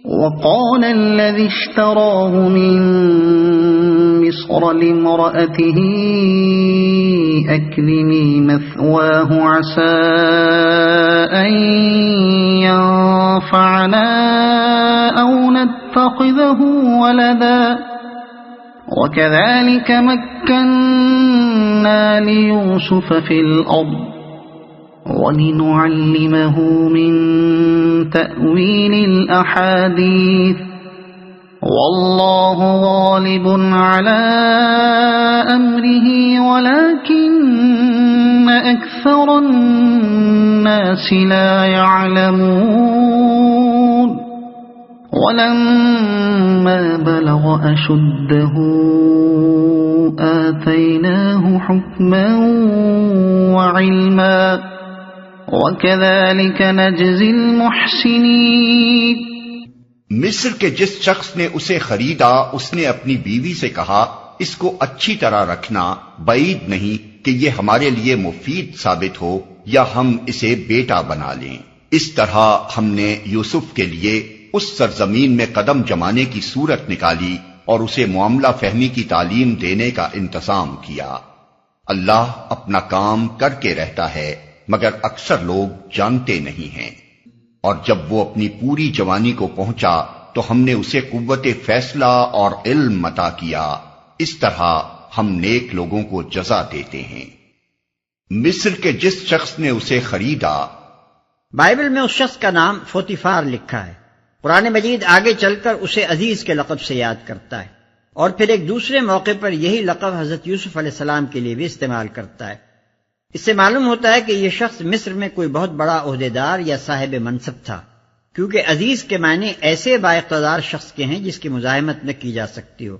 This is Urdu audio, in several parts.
وقال الذي اشتراه من مصر لامرأته أكرمي مثواه عسى أن ينفعنا أو نتخذه ولدا وكذلك مكنا ليوسف في الأرض وَلِنُعَلِّمَهُ مِن تَأْوِيلِ الْأَحَادِيثِ وَاللَّهُ غَالِبٌ عَلَى أَمْرِهِ وَلَكِنَّ أَكْثَرَ النَّاسِ لَا يَعْلَمُونَ وَلَمَّا بَلَغَ أَشُدَّهُ آتَيْنَاهُ حُكْمًا وَعِلْمًا وَكَذَلِكَ نَجْزِي الْمُحْسِنِينَ۔ مصر کے جس شخص نے اسے خریدا اس نے اپنی بیوی سے کہا اس کو اچھی طرح رکھنا، بعید نہیں کہ یہ ہمارے لیے مفید ثابت ہو یا ہم اسے بیٹا بنا لیں۔ اس طرح ہم نے یوسف کے لیے اس سرزمین میں قدم جمانے کی صورت نکالی اور اسے معاملہ فہمی کی تعلیم دینے کا انتظام کیا۔ اللہ اپنا کام کر کے رہتا ہے مگر اکثر لوگ جانتے نہیں ہیں۔ اور جب وہ اپنی پوری جوانی کو پہنچا تو ہم نے اسے قوت فیصلہ اور علم عطا کیا، اس طرح ہم نیک لوگوں کو جزا دیتے ہیں۔ مصر کے جس شخص نے اسے خریدا، بائبل میں اس شخص کا نام فوتیفار لکھا ہے۔ قرآن مجید آگے چل کر اسے عزیز کے لقب سے یاد کرتا ہے، اور پھر ایک دوسرے موقع پر یہی لقب حضرت یوسف علیہ السلام کے لیے بھی استعمال کرتا ہے۔ اس سے معلوم ہوتا ہے کہ یہ شخص مصر میں کوئی بہت بڑا عہدیدار یا صاحب منصب تھا، کیونکہ عزیز کے معنی ایسے بااقتدار شخص کے ہیں جس کی مزاحمت نہ کی جا سکتی ہو۔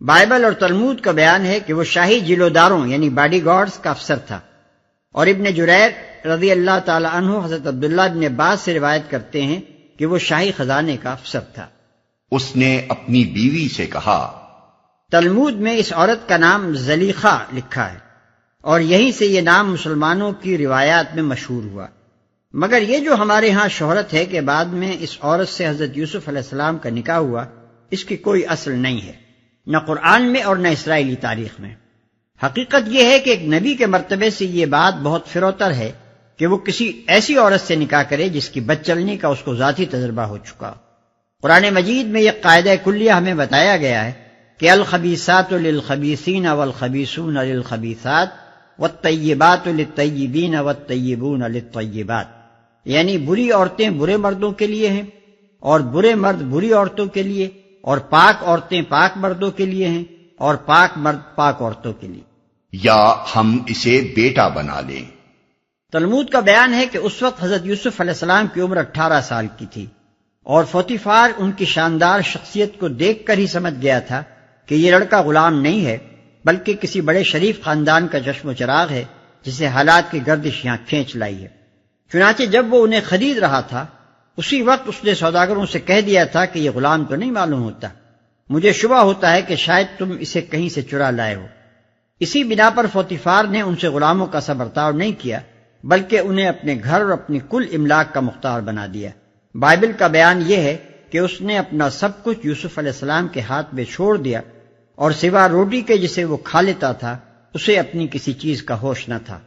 بائبل اور تلمود کا بیان ہے کہ وہ شاہی جلوداروں یعنی باڈی گارڈز کا افسر تھا، اور ابن جریر رضی اللہ تعالی عنہ حضرت عبداللہ بن عباس سے روایت کرتے ہیں کہ وہ شاہی خزانے کا افسر تھا۔ اس نے اپنی بیوی سے کہا، تلمود میں اس عورت کا نام زلیخا لکھا ہے، اور یہیں سے یہ نام مسلمانوں کی روایات میں مشہور ہوا، مگر یہ جو ہمارے ہاں شہرت ہے کہ بعد میں اس عورت سے حضرت یوسف علیہ السلام کا نکاح ہوا، اس کی کوئی اصل نہیں ہے، نہ قرآن میں اور نہ اسرائیلی تاریخ میں۔ حقیقت یہ ہے کہ ایک نبی کے مرتبے سے یہ بات بہت فروتر ہے کہ وہ کسی ایسی عورت سے نکاح کرے جس کی بد چلنی کا اس کو ذاتی تجربہ ہو چکا ہو۔ قرآن مجید میں یہ قاعدہ کلیہ ہمیں بتایا گیا ہے کہ الخبیثات للخبیثین والخبیثون للخبیثات والطیبات للطیبین والطیبون للطیبات، یعنی بری عورتیں برے مردوں کے لیے ہیں، اور برے مرد بری عورتوں کے لیے، اور پاک عورتیں پاک مردوں کے لیے ہیں، اور پاک مرد پاک عورتوں کے لیے۔ یا ہم اسے بیٹا بنا لیں۔ تلمود کا بیان ہے کہ اس وقت حضرت یوسف علیہ السلام کی عمر 18 سال کی تھی، اور فوتیفار ان کی شاندار شخصیت کو دیکھ کر ہی سمجھ گیا تھا کہ یہ لڑکا غلام نہیں ہے بلکہ کسی بڑے شریف خاندان کا چشم و چراغ ہے جسے حالات کی گردش یہاں کھینچ لائی ہے۔ چنانچہ جب وہ انہیں خرید رہا تھا اسی وقت اس نے سوداگروں سے کہہ دیا تھا کہ یہ غلام تو نہیں معلوم ہوتا، مجھے شبہ ہوتا ہے کہ شاید تم اسے کہیں سے چرا لائے ہو۔ اسی بنا پر فوتیفار نے ان سے غلاموں کا سا برتاؤ نہیں کیا بلکہ انہیں اپنے گھر اور اپنی کل املاک کا مختار بنا دیا۔ بائبل کا بیان یہ ہے کہ اس نے اپنا سب کچھ یوسف علیہ السلام کے ہاتھ میں چھوڑ دیا، اور سوا روٹی کے جسے وہ کھا لیتا تھا اسے اپنی کسی چیز کا ہوش نہ تھا۔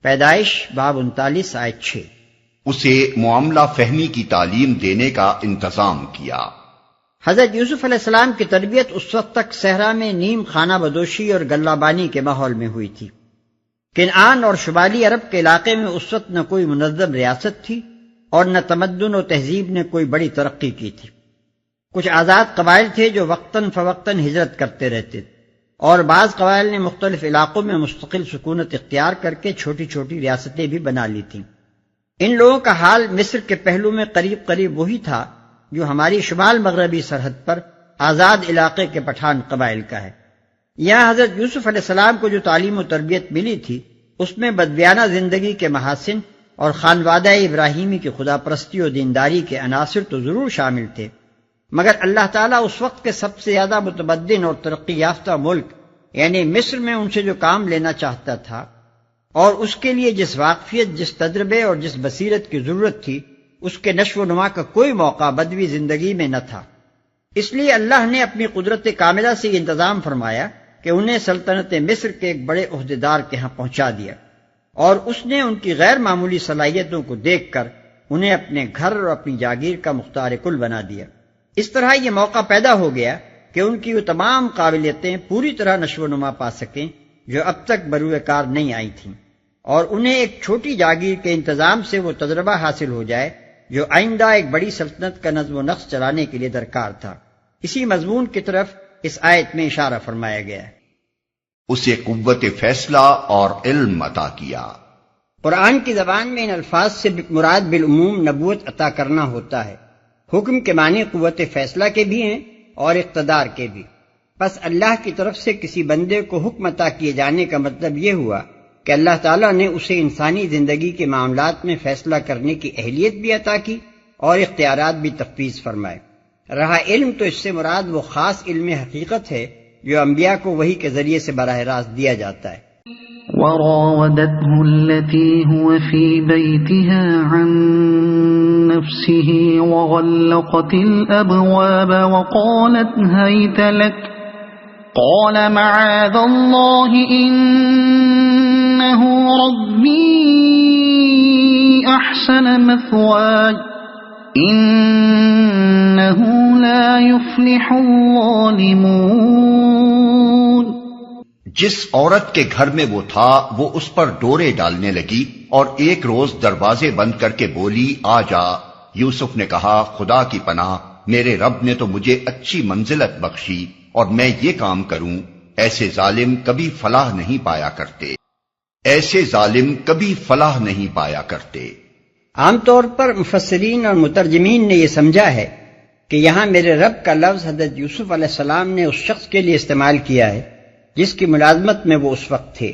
پیدائش باب 39 آیت 6۔ اسے معاملہ فہمی کی تعلیم دینے کا انتظام کیا۔ حضرت یوسف علیہ السلام کی تربیت اس وقت تک صحرا میں نیم خانہ بدوشی اور گلہ بانی کے ماحول میں ہوئی تھی۔ کنعان اور شمالی عرب کے علاقے میں اس وقت نہ کوئی منظم ریاست تھی اور نہ تمدن و تہذیب نے کوئی بڑی ترقی کی تھی۔ کچھ آزاد قبائل تھے جو وقتاً فوقتاً ہجرت کرتے رہتے تھے، اور بعض قبائل نے مختلف علاقوں میں مستقل سکونت اختیار کر کے چھوٹی چھوٹی ریاستیں بھی بنا لی تھیں۔ ان لوگوں کا حال مصر کے پہلو میں قریب قریب وہی تھا جو ہماری شمال مغربی سرحد پر آزاد علاقے کے پٹھان قبائل کا ہے۔ یہاں حضرت یوسف علیہ السلام کو جو تعلیم و تربیت ملی تھی اس میں بدویانہ زندگی کے محاسن اور خانوادہ ابراہیمی کی خدا پرستی و دینداری کے عناصر تو ضرور شامل تھے، مگر اللہ تعالیٰ اس وقت کے سب سے زیادہ متمدن اور ترقی یافتہ ملک یعنی مصر میں ان سے جو کام لینا چاہتا تھا اور اس کے لیے جس واقفیت، جس تجربے اور جس بصیرت کی ضرورت تھی اس کے نشو و نما کا کوئی موقع بدوی زندگی میں نہ تھا۔ اس لیے اللہ نے اپنی قدرت کاملہ سے یہ انتظام فرمایا کہ انہیں سلطنت مصر کے ایک بڑے عہدیدار کے ہاں پہنچا دیا، اور اس نے ان کی غیر معمولی صلاحیتوں کو دیکھ کر انہیں اپنے گھر اور اپنی جاگیر کا مختار کل بنا دیا۔ اس طرح یہ موقع پیدا ہو گیا کہ ان کی وہ تمام قابلیتیں پوری طرح نشو و نما پا سکیں جو اب تک بروئے کار نہیں آئی تھیں، اور انہیں ایک چھوٹی جاگیر کے انتظام سے وہ تجربہ حاصل ہو جائے جو آئندہ ایک بڑی سلطنت کا نظم و نسق چلانے کے لیے درکار تھا۔ اسی مضمون کی طرف اس آیت میں اشارہ فرمایا گیا ہے۔ اسے قوت فیصلہ اور علم عطا کیا۔ قرآن کی زبان میں ان الفاظ سے مراد بالعموم نبوت عطا کرنا ہوتا ہے۔ حکم کے معنی قوت فیصلہ کے بھی ہیں اور اقتدار کے بھی۔ پس اللہ کی طرف سے کسی بندے کو حکم عطا کیے جانے کا مطلب یہ ہوا کہ اللہ تعالیٰ نے اسے انسانی زندگی کے معاملات میں فیصلہ کرنے کی اہلیت بھی عطا کی اور اختیارات بھی تفویض فرمائے۔ رہا علم تو اس سے مراد وہ خاص علم حقیقت ہے جو انبیاء کو وحی کے ذریعے سے براہ راست دیا جاتا ہے۔ وراودته التي هو في بيتها عن نفسه وغلقت الأبواب وقالت هيت لك قال معاذ الله إنه ربي أحسن مثواي إنه لا يفلح الظالمون۔ جس عورت کے گھر میں وہ تھا وہ اس پر ڈورے ڈالنے لگی اور ایک روز دروازے بند کر کے بولی آ جا۔ یوسف نے کہا خدا کی پناہ، میرے رب نے تو مجھے اچھی منزلت بخشی اور میں یہ کام کروں، ایسے ظالم کبھی فلاح نہیں پایا کرتے، ایسے ظالم کبھی فلاح نہیں پایا کرتے۔ عام طور پر مفسرین اور مترجمین نے یہ سمجھا ہے کہ یہاں میرے رب کا لفظ حضرت یوسف علیہ السلام نے اس شخص کے لیے استعمال کیا ہے جس کی ملازمت میں وہ اس وقت تھے،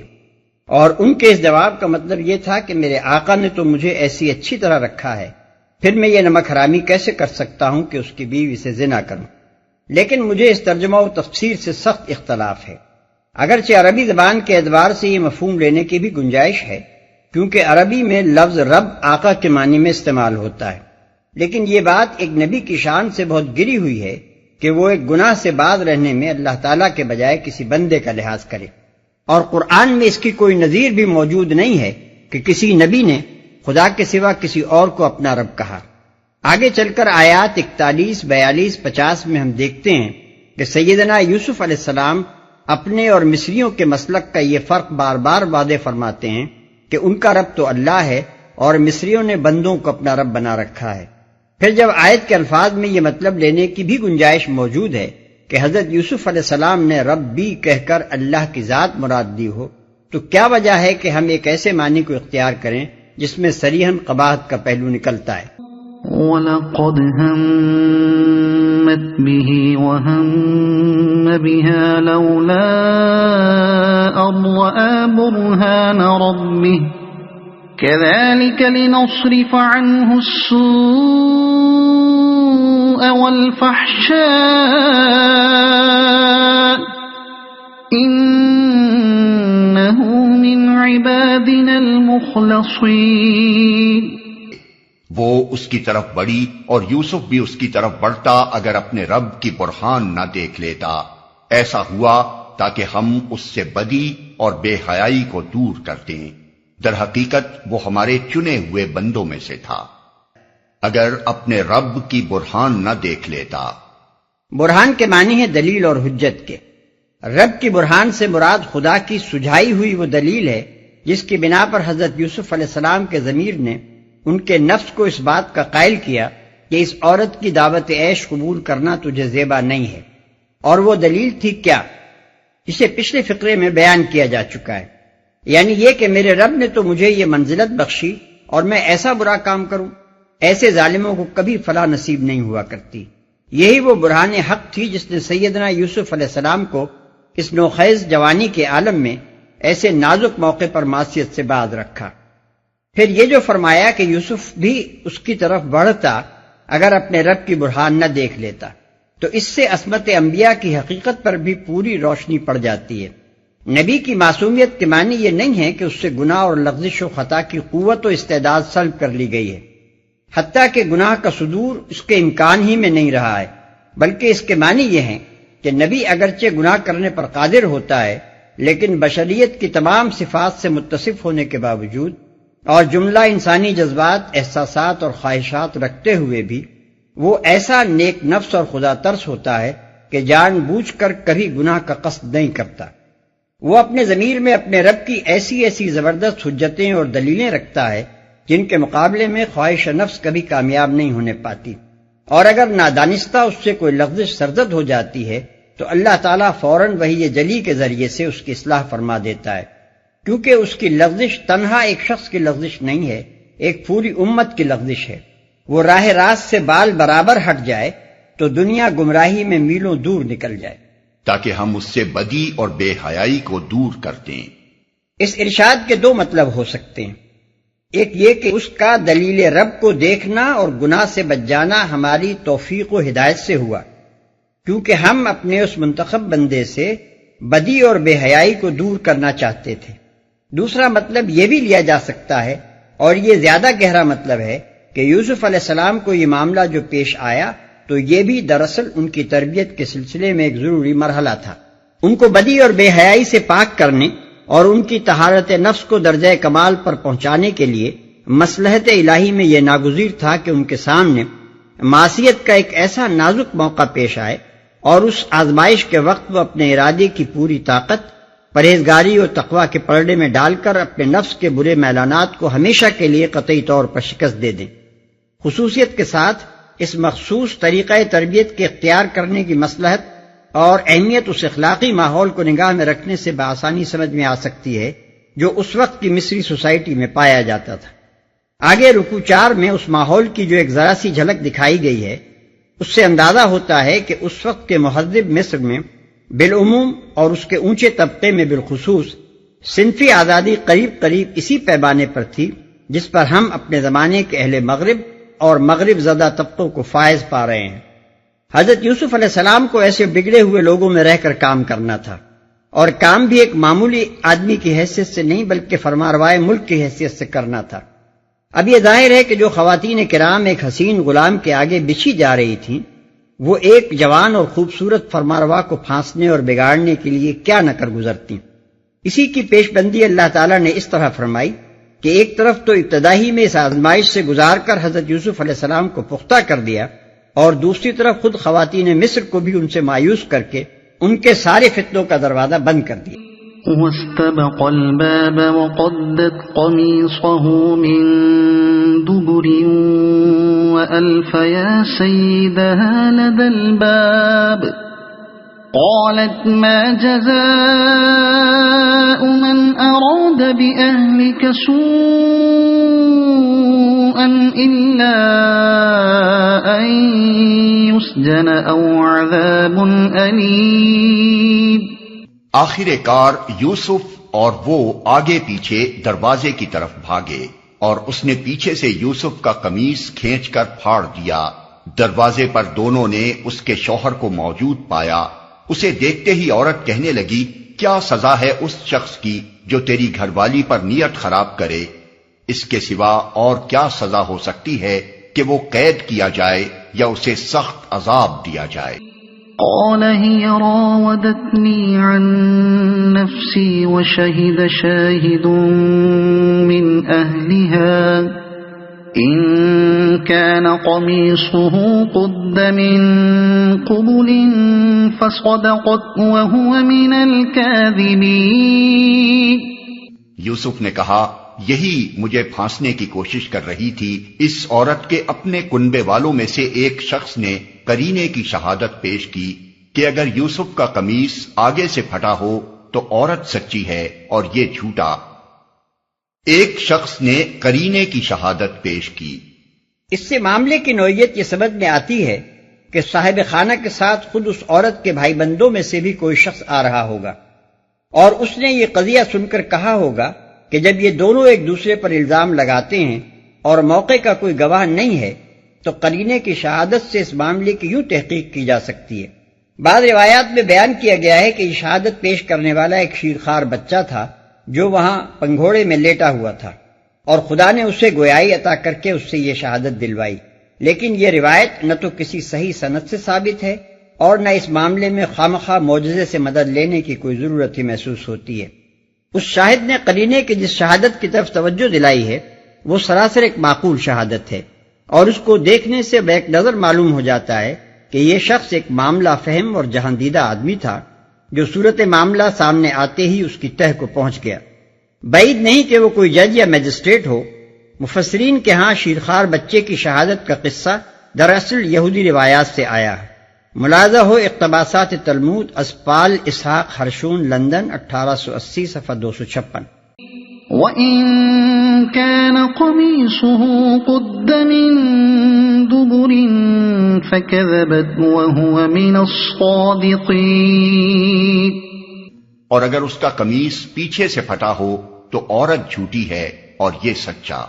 اور ان کے اس جواب کا مطلب یہ تھا کہ میرے آقا نے تو مجھے ایسی اچھی طرح رکھا ہے، پھر میں یہ نمک حرامی کیسے کر سکتا ہوں کہ اس کی بیوی سے زنا کروں۔ لیکن مجھے اس ترجمہ و تفسیر سے سخت اختلاف ہے، اگرچہ عربی زبان کے اعتبار سے یہ مفہوم لینے کی بھی گنجائش ہے، کیونکہ عربی میں لفظ رب آقا کے معنی میں استعمال ہوتا ہے، لیکن یہ بات ایک نبی کی شان سے بہت گری ہوئی ہے کہ وہ ایک گناہ سے باز رہنے میں اللہ تعالیٰ کے بجائے کسی بندے کا لحاظ کرے، اور قرآن میں اس کی کوئی نظیر بھی موجود نہیں ہے کہ کسی نبی نے خدا کے سوا کسی اور کو اپنا رب کہا۔ آگے چل کر آیات 41، 42، 50 میں ہم دیکھتے ہیں کہ سیدنا یوسف علیہ السلام اپنے اور مصریوں کے مسلک کا یہ فرق بار بار واضح فرماتے ہیں کہ ان کا رب تو اللہ ہے اور مصریوں نے بندوں کو اپنا رب بنا رکھا ہے۔ پھر جب آیت کے الفاظ میں یہ مطلب لینے کی بھی گنجائش موجود ہے کہ حضرت یوسف علیہ السلام نے ربی کہہ کر اللہ کی ذات مراد دی ہو، تو کیا وجہ ہے کہ ہم ایک ایسے معنی کو اختیار کریں جس میں صریحاً قباحت کا پہلو نکلتا ہے۔ وَلَقَدْ هَمَّتْ بِهِ وَهَمَّ بِهَا لَوْلَا أَن رَّأَىٰ بُرْهَانَ رَبِّهِ كَذَلِكَ لِنَصْرِفَ عَنْهُ السُّوءَ وَالْفَحْشَاءَ إِنَّهُ مِنْ عِبَادِنَا الْمُخْلَصِينَ۔ وہ اس کی طرف بڑھی اور یوسف بھی اس کی طرف بڑھتا اگر اپنے رب کی برہان نہ دیکھ لیتا۔ ایسا ہوا تاکہ ہم اس سے بدی اور بے حیائی کو دور کر دیں، در حقیقت وہ ہمارے چنے ہوئے بندوں میں سے تھا۔ اگر اپنے رب کی برہان نہ دیکھ لیتا۔ برہان کے معنی ہے دلیل اور حجت کے۔ رب کی برہان سے مراد خدا کی سجھائی ہوئی وہ دلیل ہے جس کی بنا پر حضرت یوسف علیہ السلام کے ضمیر نے ان کے نفس کو اس بات کا قائل کیا کہ اس عورت کی دعوت عیش قبول کرنا تجھے زیبا نہیں ہے۔ اور وہ دلیل تھی کیا؟ اسے پچھلے فقرے میں بیان کیا جا چکا ہے، یعنی یہ کہ میرے رب نے تو مجھے یہ منزلت بخشی اور میں ایسا برا کام کروں، ایسے ظالموں کو کبھی فلاح نصیب نہیں ہوا کرتی۔ یہی وہ برہان حق تھی جس نے سیدنا یوسف علیہ السلام کو اس نوخیز جوانی کے عالم میں ایسے نازک موقع پر معصیت سے باز رکھا۔ پھر یہ جو فرمایا کہ یوسف بھی اس کی طرف بڑھتا اگر اپنے رب کی برہان نہ دیکھ لیتا، تو اس سے عصمت انبیاء کی حقیقت پر بھی پوری روشنی پڑ جاتی ہے۔ نبی کی معصومیت کے معنی یہ نہیں ہے کہ اس سے گناہ اور لغزش و خطا کی قوت و استعداد سلب کر لی گئی ہے، حتیٰ کہ گناہ کا صدور اس کے امکان ہی میں نہیں رہا ہے، بلکہ اس کے معنی یہ ہیں کہ نبی اگرچہ گناہ کرنے پر قادر ہوتا ہے، لیکن بشریت کی تمام صفات سے متصف ہونے کے باوجود اور جملہ انسانی جذبات، احساسات اور خواہشات رکھتے ہوئے بھی وہ ایسا نیک نفس اور خدا ترس ہوتا ہے کہ جان بوجھ کر کبھی گناہ کا قصد نہیں کرتا۔ وہ اپنے ضمیر میں اپنے رب کی ایسی ایسی زبردست حجتیں اور دلیلیں رکھتا ہے جن کے مقابلے میں خواہش نفس کبھی کامیاب نہیں ہونے پاتی، اور اگر نادانستہ اس سے کوئی لغزش سرزد ہو جاتی ہے تو اللہ تعالیٰ فوراً وحی جلی کے ذریعے سے اس کی اصلاح فرما دیتا ہے، کیونکہ اس کی لغزش تنہا ایک شخص کی لغزش نہیں ہے، ایک پوری امت کی لغزش ہے۔ وہ راہ راست سے بال برابر ہٹ جائے تو دنیا گمراہی میں میلوں دور نکل جائے، تاکہ ہم اس سے بدی اور بے حیائی کو دور کر دیں۔ اس ارشاد کے دو مطلب ہو سکتے ہیں، ایک یہ کہ اس کا دلیل رب کو دیکھنا اور گناہ سے بچ جانا ہماری توفیق و ہدایت سے ہوا، کیونکہ ہم اپنے اس منتخب بندے سے بدی اور بے حیائی کو دور کرنا چاہتے تھے۔ دوسرا مطلب یہ بھی لیا جا سکتا ہے، اور یہ زیادہ گہرا مطلب ہے، کہ یوسف علیہ السلام کو یہ معاملہ جو پیش آیا تو یہ بھی دراصل ان کی تربیت کے سلسلے میں ایک ضروری مرحلہ تھا۔ ان کو بدی اور بے حیائی سے پاک کرنے اور ان کی طہارت نفس کو درجہ کمال پر پہنچانے کے لیے مصلحت الہی میں یہ ناگزیر تھا کہ ان کے سامنے معصیت کا ایک ایسا نازک موقع پیش آئے، اور اس آزمائش کے وقت وہ اپنے ارادے کی پوری طاقت پرہیزگاری اور تقویٰ کے پلڑے میں ڈال کر اپنے نفس کے برے میلانات کو ہمیشہ کے لیے قطعی طور پر شکست دے دیں۔ خصوصیت کے ساتھ اس مخصوص طریقہ تربیت کے اختیار کرنے کی مصلحت اور اہمیت اس اخلاقی ماحول کو نگاہ میں رکھنے سے بآسانی سمجھ میں آ سکتی ہے جو اس وقت کی مصری سوسائٹی میں پایا جاتا تھا۔ آگے رکوع 4 میں اس ماحول کی جو ایک ذرا سی جھلک دکھائی گئی ہے، اس سے اندازہ ہوتا ہے کہ اس وقت کے مہذب مصر میں بالعموم اور اس کے اونچے طبقے میں بالخصوص صنفی آزادی قریب قریب اسی پیمانے پر تھی جس پر ہم اپنے زمانے کے اہل مغرب اور مغرب زدہ طبقوں کو فائز پا رہے ہیں۔ حضرت یوسف علیہ السلام کو ایسے بگڑے ہوئے لوگوں میں رہ کر کام کرنا تھا، اور کام بھی ایک معمولی آدمی کی حیثیت سے نہیں بلکہ فرمانروائے ملک کی حیثیت سے کرنا تھا۔ اب یہ ظاہر ہے کہ جو خواتین کرام ایک حسین غلام کے آگے بچھی جا رہی تھیں، وہ ایک جوان اور خوبصورت فرمانروا کو پھانسنے اور بگاڑنے کے لیے کیا نہ کر گزرتی۔ اسی کی پیش بندی اللہ تعالیٰ نے اس طرح فرمائی کہ ایک طرف تو ابتدائی میں اس آزمائش سے گزار کر حضرت یوسف علیہ السلام کو پختہ کر دیا، اور دوسری طرف خود خواتین مصر کو بھی ان سے مایوس کر کے ان کے سارے فتنوں کا دروازہ بند کر دیا۔ واستبق الباب وقدت قميصه من دبر وألف يا سيدها لدى الباب قالت ما جزاء من أراد بأهلك سوءا إلا أن يسجن أو عذاب أليم۔ آخر کار یوسف اور وہ آگے پیچھے دروازے کی طرف بھاگے، اور اس نے پیچھے سے یوسف کا قمیص کھینچ کر پھاڑ دیا۔ دروازے پر دونوں نے اس کے شوہر کو موجود پایا۔ اسے دیکھتے ہی عورت کہنے لگی، کیا سزا ہے اس شخص کی جو تیری گھر والی پر نیت خراب کرے؟ اس کے سوا اور کیا سزا ہو سکتی ہے کہ وہ قید کیا جائے یا اسے سخت عذاب دیا جائے؟ قال هي راودتني عن نفسي وشهد شاهد من أهلها إن كان قميصه قد من قبل فصدقت وهو من الكاذبين۔ یوسف نے کہا، یہی مجھے پھانسنے کی کوشش کر رہی تھی۔ اس عورت کے اپنے کنبے والوں میں سے ایک شخص نے قرینے کی شہادت پیش کی کہ اگر یوسف کا قمیص آگے سے پھٹا ہو تو عورت سچی ہے اور یہ جھوٹا۔ ایک شخص نے قرینے کی شہادت پیش کی۔ اس سے معاملے کی نوعیت یہ سمجھ میں آتی ہے کہ صاحب خانہ کے ساتھ خود اس عورت کے بھائی بندوں میں سے بھی کوئی شخص آ رہا ہوگا، اور اس نے یہ قضیہ سن کر کہا ہوگا کہ جب یہ دونوں ایک دوسرے پر الزام لگاتے ہیں اور موقع کا کوئی گواہ نہیں ہے تو قرینے کی شہادت سے اس معاملے کی یوں تحقیق کی جا سکتی ہے۔ بعض روایات میں بیان کیا گیا ہے کہ یہ شہادت پیش کرنے والا ایک شیرخوار بچہ تھا جو وہاں پنگھوڑے میں لیٹا ہوا تھا، اور خدا نے اسے گویائی عطا کر کے اس سے یہ شہادت دلوائی، لیکن یہ روایت نہ تو کسی صحیح سند سے ثابت ہے اور نہ اس معاملے میں خوامخواہ معجزے سے مدد لینے کی کوئی ضرورت ہی محسوس ہوتی ہے۔ اس شاہد نے قرینے کی جس شہادت کی طرف توجہ دلائی ہے وہ سراسر ایک معقول شہادت ہے، اور اس کو دیکھنے سے بیک نظر معلوم ہو جاتا ہے کہ یہ شخص ایک معاملہ فہم اور جہاندیدہ آدمی تھا جو صورت معاملہ سامنے آتے ہی اس کی تہ کو پہنچ گیا۔ بعید نہیں کہ وہ کوئی جج یا میجسٹریٹ ہو۔ مفسرین کے ہاں شیرخوار بچے کی شہادت کا قصہ دراصل یہودی روایات سے آیا ہے۔ ملاحظہ ہو اقتباسات تلمود، اسپال اسحاق ہرشون، لندن 1880 صفحہ 256۔ وَإِن كَانَ قَمِيصُهُ قُدَّ مِن دُبُرٍ فَكَذَبَتْ وَهُوَ مِنَ الصَّادِقِينَ، اور اگر اس کا قمیص پیچھے سے پھٹا ہو تو عورت جھوٹی ہے اور یہ سچا۔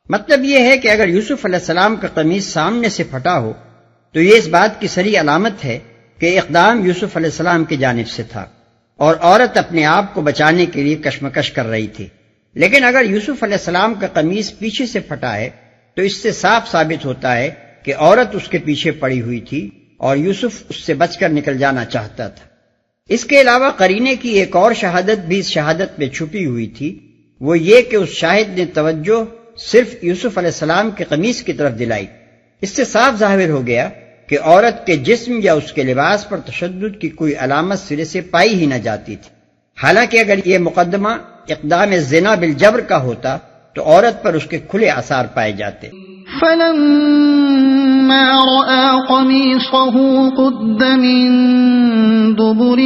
مطلب یہ ہے کہ اگر یوسف علیہ السلام کا قمیص سامنے سے پھٹا ہو تو یہ اس بات کی صریح علامت ہے کہ اقدام یوسف علیہ السلام کی جانب سے تھا اور عورت اپنے آپ کو بچانے کے لیے کشمکش کر رہی تھی۔ لیکن اگر یوسف علیہ السلام کا قمیص پیچھے سے پھٹا ہے تو اس سے صاف ثابت ہوتا ہے کہ عورت اس کے پیچھے پڑی ہوئی تھی اور یوسف اس سے بچ کر نکل جانا چاہتا تھا۔ اس کے علاوہ قرینے کی ایک اور شہادت بھی اس شہادت میں چھپی ہوئی تھی، وہ یہ کہ اس شاہد نے توجہ صرف یوسف علیہ السلام کے قمیص کی طرف دلائی۔ اس سے صاف ظاہر ہو گیا کہ عورت کے جسم یا اس کے لباس پر تشدد کی کوئی علامت سرے سے پائی ہی نہ جاتی تھی۔ حالانکہ اگر یہ مقدمہ اقدام زنا بالجبر کا ہوتا تو عورت پر اس کے کھلے آثار پائے جاتے۔ فَلَمَّا رَأَىٰ قَمِيصَهُ قُدَّ مِن دُبُرٍ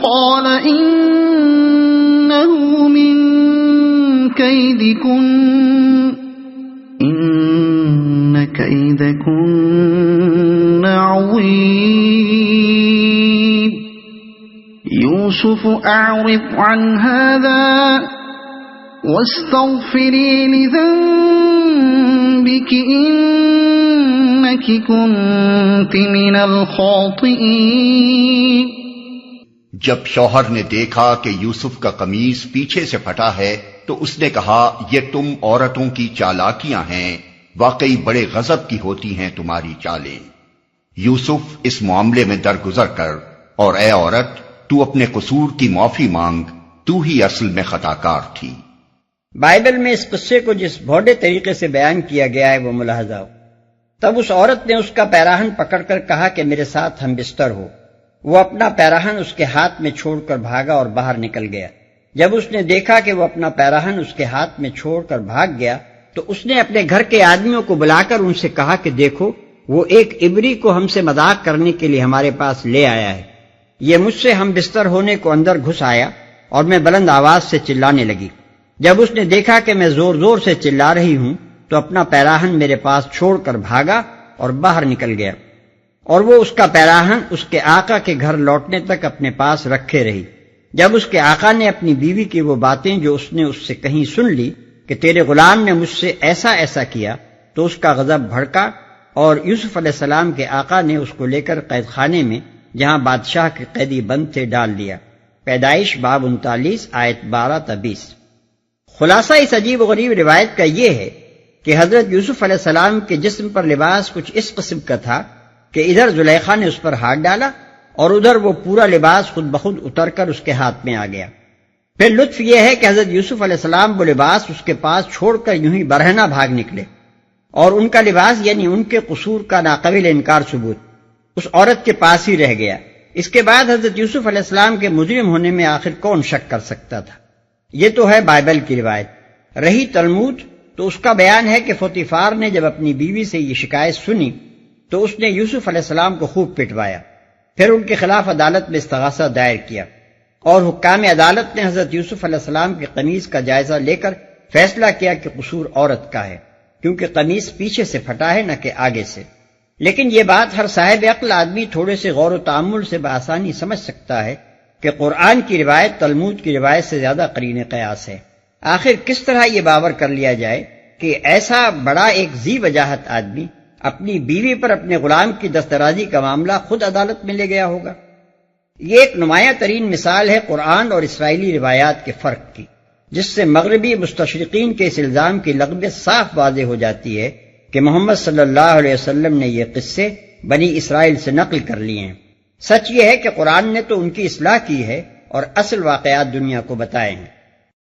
قَالَ إِنَّهُ مِن كَيْدِكُنَّ إِنَّ كَيْدَكُنَّ عَظِيمٌ يُوسُفُ أَعْرِضْ عَنْ هَذَا وَاسْتَغْفِرِي لِذَنبِكِ إِنَّكِ كُنتِ مِنَ الْخَاطِئِينَ۔ جب شوہر نے دیکھا کہ یوسف کا قمیص پیچھے سے پھٹا ہے تو اس نے کہا، یہ تم عورتوں کی چالاکیاں ہیں، واقعی بڑے غضب کی ہوتی ہیں تمہاری چالیں۔ یوسف اس معاملے میں درگزر کر، اور اے عورت تو اپنے قصور کی معافی مانگ، تو ہی اصل میں خطاکار تھی۔ بائبل میں اس قصے کو جس بھوڈے طریقے سے بیان کیا گیا ہے وہ ملاحظہ ہو۔ تب اس عورت نے اس کا پیراہن پکڑ کر کہا کہ میرے ساتھ ہم بستر ہو۔ وہ اپنا پیراہن اس کے ہاتھ میں چھوڑ کر بھاگا اور باہر نکل گیا۔ جب اس نے دیکھا کہ وہ اپنا پیراہن اس کے ہاتھ میں چھوڑ کر بھاگ گیا تو اس نے اپنے گھر کے آدمیوں کو بلا کر ان سے کہا کہ دیکھو، وہ ایک عبری کو ہم سے مذاق کرنے کے لیے ہمارے پاس لے آیا ہے۔ یہ مجھ سے ہم بستر ہونے کو اندر گھس آیا اور میں بلند آواز سے چلانے لگی۔ جب اس نے دیکھا کہ میں زور زور سے چلا رہی ہوں تو اپنا پیراہن میرے پاس چھوڑ کر بھاگا اور باہر نکل گیا، اور وہ اس کا پیراہن اس کے آقا کے گھر لوٹنے تک اپنے پاس رکھے رہی۔ جب اس کے آقا نے اپنی بیوی کی وہ باتیں جو اس نے اس سے کہیں سن لی کہ تیرے غلام نے مجھ سے ایسا ایسا کیا، تو اس کا غضب بھڑکا اور یوسف علیہ السلام کے آقا نے اس کو لے کر قید خانے میں، جہاں بادشاہ کے قیدی بند تھے، ڈال دیا۔ پیدائش باب 39 آیت 12 تا 20۔ خلاصہ اس عجیب و غریب روایت کا یہ ہے کہ حضرت یوسف علیہ السلام کے جسم پر لباس کچھ اس قسم کا تھا کہ ادھر زلیخا نے اس پر ہاتھ ڈالا اور ادھر وہ پورا لباس خود بخود اتر کر اس کے ہاتھ میں آ گیا۔ پھر لطف یہ ہے کہ حضرت یوسف علیہ السلام وہ لباس اس کے پاس چھوڑ کر یوں ہی برہنہ بھاگ نکلے، اور ان کا لباس یعنی ان کے قصور کا ناقابل انکار ثبوت اس عورت کے پاس ہی رہ گیا۔ اس کے بعد حضرت یوسف علیہ السلام کے مجرم ہونے میں آخر کون شک کر سکتا تھا؟ یہ تو ہے بائبل کی روایت۔ رہی تلمود تو اس کا بیان ہے کہ پوتیفار نے جب اپنی بیوی سے یہ شکایت سنی تو اس نے یوسف علیہ السلام کو خوب پٹوایا، پھر ان کے خلاف عدالت میں استغاثہ دائر کیا، اور حکام عدالت نے حضرت یوسف علیہ السلام کے قمیص کا جائزہ لے کر فیصلہ کیا کہ قصور عورت کا ہے، کیونکہ قمیص پیچھے سے پھٹا ہے نہ کہ آگے سے۔ لیکن یہ بات ہر صاحب عقل آدمی تھوڑے سے غور و تأمل سے بآسانی سمجھ سکتا ہے کہ قرآن کی روایت تلمود کی روایت سے زیادہ قرین قیاس ہے۔ آخر کس طرح یہ باور کر لیا جائے کہ ایسا بڑا ایک ذی وجاہت آدمی اپنی بیوی پر اپنے غلام کی دسترازی کا معاملہ خود عدالت میں لے گیا ہوگا؟ یہ ایک نمایاں ترین مثال ہے قرآن اور اسرائیلی روایات کے فرق کی۔ جس سے مغربی مستشرقین کے اس الزام کی لغزش صاف واضح ہو جاتی ہے کہ محمد صلی اللہ علیہ وسلم نے یہ قصے بنی اسرائیل سے نقل کر لیے ہیں۔ سچ یہ ہے کہ قرآن نے تو ان کی اصلاح کی ہے اور اصل واقعات دنیا کو بتائے ہیں۔